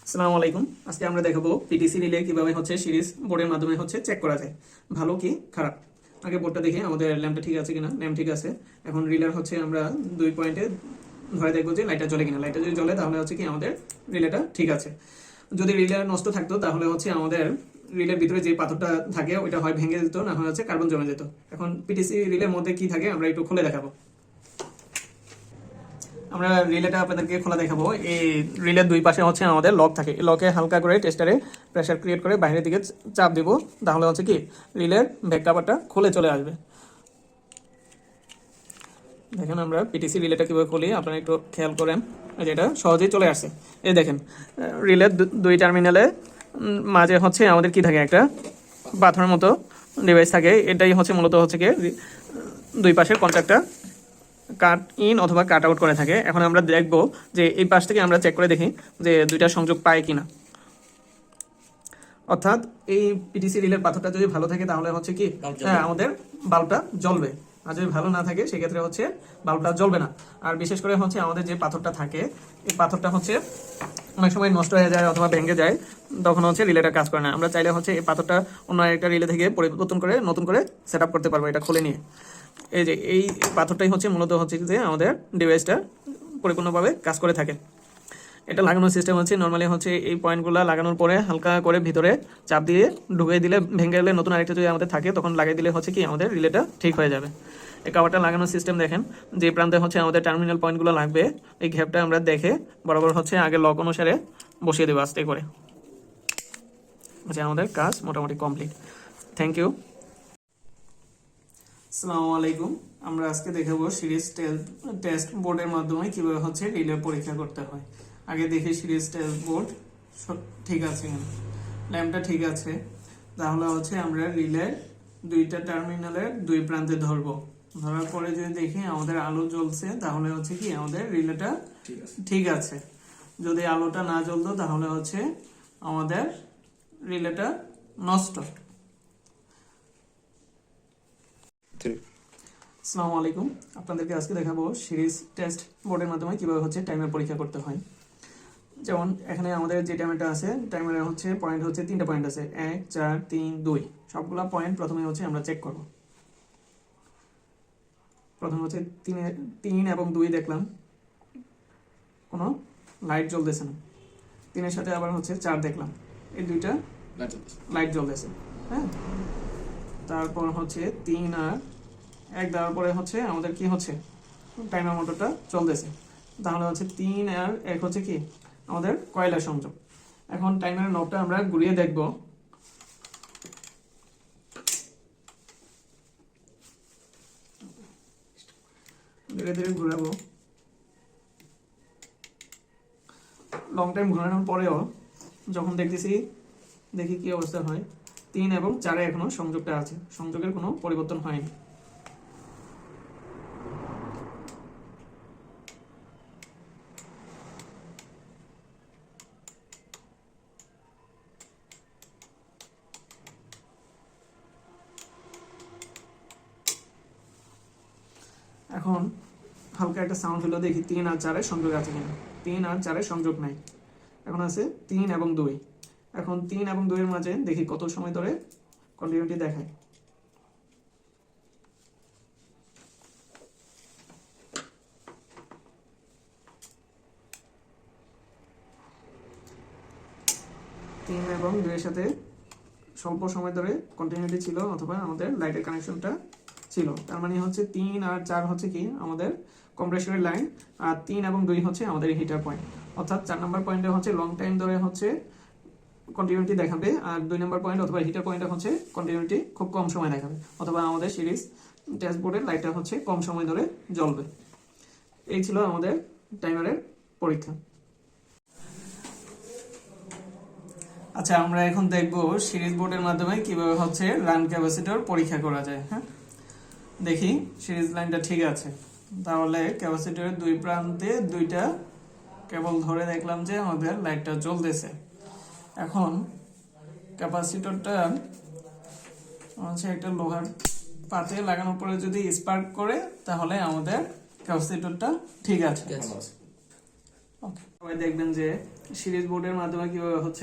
আসসালামু আলাইকুম। আজকে আমরা দেখাবো পিটিসি রিলে কিভাবে সিরিজ বোর্ডের মাধ্যমে চেক করা যায়, ভালো কি খারাপ। আগে বোর্ডটা দেখে আমাদের ল্যাম্পটা ঠিক আছে কিনা। ল্যাম্প ঠিক আছে। এখন রিলার আমরা 2 পয়েন্টে ধরে দেখবো যে লাইটটা জ্বলে কিনা। লাইটটা যদি জ্বলে তাহলে কি আমাদের রিলেটা ঠিক আছে। যদি রিলে নষ্ট থাকতো তাহলে আমাদের রিলের ভিতরে যে পাথরটা থাকে ওইটা হয় ভেঙে যেত, না হয় কার্বন জমে যেত। এখন পিটিসি রিলের মধ্যে কি থাকে আমরা একটু খুলে দেখাবো। আমরা রিলেটা আপনাদেরকে খোলা দেখাবো। এই রিলের দুই পাশে আমাদের লক থাকে। লকে হালকা করে টেস্টারে প্রেসার ক্রিয়েট করে বাইরের দিকে চাপ দিব, তাহলে কি রিলের ব্যাক কাভারটা খুলে চলে আসবে। দেখেন আমরা পিটিসি রিলেটা কীভাবে খুলি আপনারা একটু খেয়াল করেন। যেটা সহজেই চলে আসছে। এই দেখেন রিলের দুই টার্মিনালে মাঝে আমাদের কি থাকে, একটা পাথরের মতো ডিভাইস থাকে। এটাই মূলত কি দুই পাশের কন্ট্যাক্টটা কাট ইন অথবা কাট আউট করে থাকে। এখন আমরা দেখব যে এই পাশ থেকে আমরা চেক করে দেখি যে দুইটা সংযোগ পায় কিনা। অর্থাৎ এই পিটিসি রিলের পাথরটা যদি ভালো থাকে তাহলে কি আমাদের বাল্বটা জ্বলবে, আর যদি ভালো না থাকে সেক্ষেত্রে বাল্বটা জ্বলবে না। আর বিশেষ করে আমাদের যে পাথরটা থাকে এই পাথরটা অনেক সময় নষ্ট হয়ে যায় অথবা ভেঙে যায়, তখন রিলেটা কাজ করে না। আমরা চাইলে এই পাথরটা অন্য একটা রিলে থেকে পরিবর্তন করে নতুন করে সেট আপ করতে পারবো, এটা খুলে নিয়ে। এই যে এই পাথরটাই মূলত যে আমাদের ডিভাইসটা পরিপূর্ণভাবে কাজ করে থাকে। এটা লাগানোর সিস্টেম নর্মালি এই পয়েন্টগুলো লাগানোর পরে হালকা করে ভিতরে চাপ দিয়ে ঢুকিয়ে দিলে, ভেঙে গেলে নতুন আরেকটা যদি আমাদের থাকে তখন লাগিয়ে দিলে কি আমাদের রিলেটা ঠিক হয়ে যাবে। এই কাভারটা লাগানোর সিস্টেম দেখেন, যে প্রান্তে আমাদের টার্মিনাল পয়েন্টগুলো লাগবে এই গ্যাপটা আমরা দেখে বরাবর আগে লক অনুসারে বসিয়ে দেবো আস্তে করে। আমাদের কাজ মোটামুটি কমপ্লিট। Thank you. আসসালামু আলাইকুম। আমরা আজকে দেখাবো সিরিজ টেস্ট বোর্ডের মাধ্যমে কিভাবে রিলে পরীক্ষা করতে হয়। আগে দেখি সিরিজ টেস্ট বোর্ড ঠিক আছে কিনা। ল্যাম্পটা ঠিক আছে, তাহলে আমরা রিলের দুইটা টার্মিনালের দুই প্রান্তে ধরবো। ধরার পরে যদি দেখি আমাদের আলো জ্বলছে তাহলে কি আমাদের রিলেটা ঠিক আছে। যদি আলোটা না জ্বলতো তাহলে আমাদের রিলেটা নষ্ট। আসসালামু আলাইকুম। আপনাদেরকে আজকে দেখাবো সিরিজ টেস্ট বোর্ডের মাধ্যমে কিভাবে টাইমার পরীক্ষা করতে হয়। যেমন এখানে আমাদের যে টাইমারটা আছে, টাইমারে পয়েন্ট তিনটা পয়েন্ট আছে, 1, 4, 3, 2। সবগুলা পয়েন্ট প্রথমে আমরা চেক করব। প্রথমে 3 এবং 2 দেখলাম কোনো লাইট জ্বলতেছে না। 3-এর সাথে আবার 4 দেখলাম, এই দুইটা লাইট জ্বলতেছে। হ্যাঁ, তারপর 3 আর 1 দেওয়ার পরে আমাদের কি টাইমার মোটরটা চলতেছে। তাহলে 3 আর 1 কি আমাদের কয়েলের সংযোগ। এখন টাইমারের নবটা আমরা ঘুরিয়ে দেখব। ধীরে ধীরে ঘুরাবো। লং টাইম ঘোরানোর পরেও যখন দেখি কি অবস্থা হয়। 3 এবং 4-এ এখনো সংযোগটা আছে, সংযোগের কোনো পরিবর্তন হয়নি। এখন হালকা একটা সাউন্ড হলো, দেখি 3 আর 4-এর সংযোগ আছে কিনা। 3 আর 4-এর সংযোগ নাই, এখন আছে 3 এবং 2। এখন 3 এবং 2-এর মাঝে দেখি কত সময় ধরে কন্টিনিউটি দেখায়। তিন এবং 2-এর সাথে স্বল্প সময় ধরে কন্টিনিউটি ছিল অথবা আমাদের লাইটের কানেকশনটা ছিল। তার মানে 3 আর 4 কি আমাদের কম্প্রেসরের লাইন, আর 3 এবং 2 আমাদের হিটার পয়েন্ট। অর্থাৎ 4 নম্বর পয়েন্টে লং টাইম ধরে কন্টিনিউটি দেখাবে, আর 2 নম্বর পয়েন্ট অথবা হিটার পয়েন্টে কন্টিনিউটি খুব কম সময় দেখাবে, অথবা আমাদের সিরিজ ড্যাশবোর্ডের লাইটটা কম সময় ধরে জ্বলবে। এই ছিল আমাদের টাইমারের পরীক্ষা। আচ্ছা, আমরা এখন দেখব সিরিজ বোর্ডের মাধ্যমে কিভাবে রান ক্যাপাসিটর পরীক্ষা করা যায়। হ্যাঁ, দেখি সিরিজ লাইনটা ঠিক আছে। তাহলে ক্যাপাসিটরের দুই প্রান্তে দুইটা কেবল ধরে দেখলাম যে আমাদের লাইটটা জ্বলতেছে। এখন ক্যাপাসিটরটা একটা লোহার পাতে লাগানোর পরে যদি স্পার্ক করে তাহলে আমাদের ক্যাপাসিটরটা ঠিক আছে। সবাই দেখবেন যে সিরিজ বোর্ডের মাধ্যমে কিভাবে হচ্ছে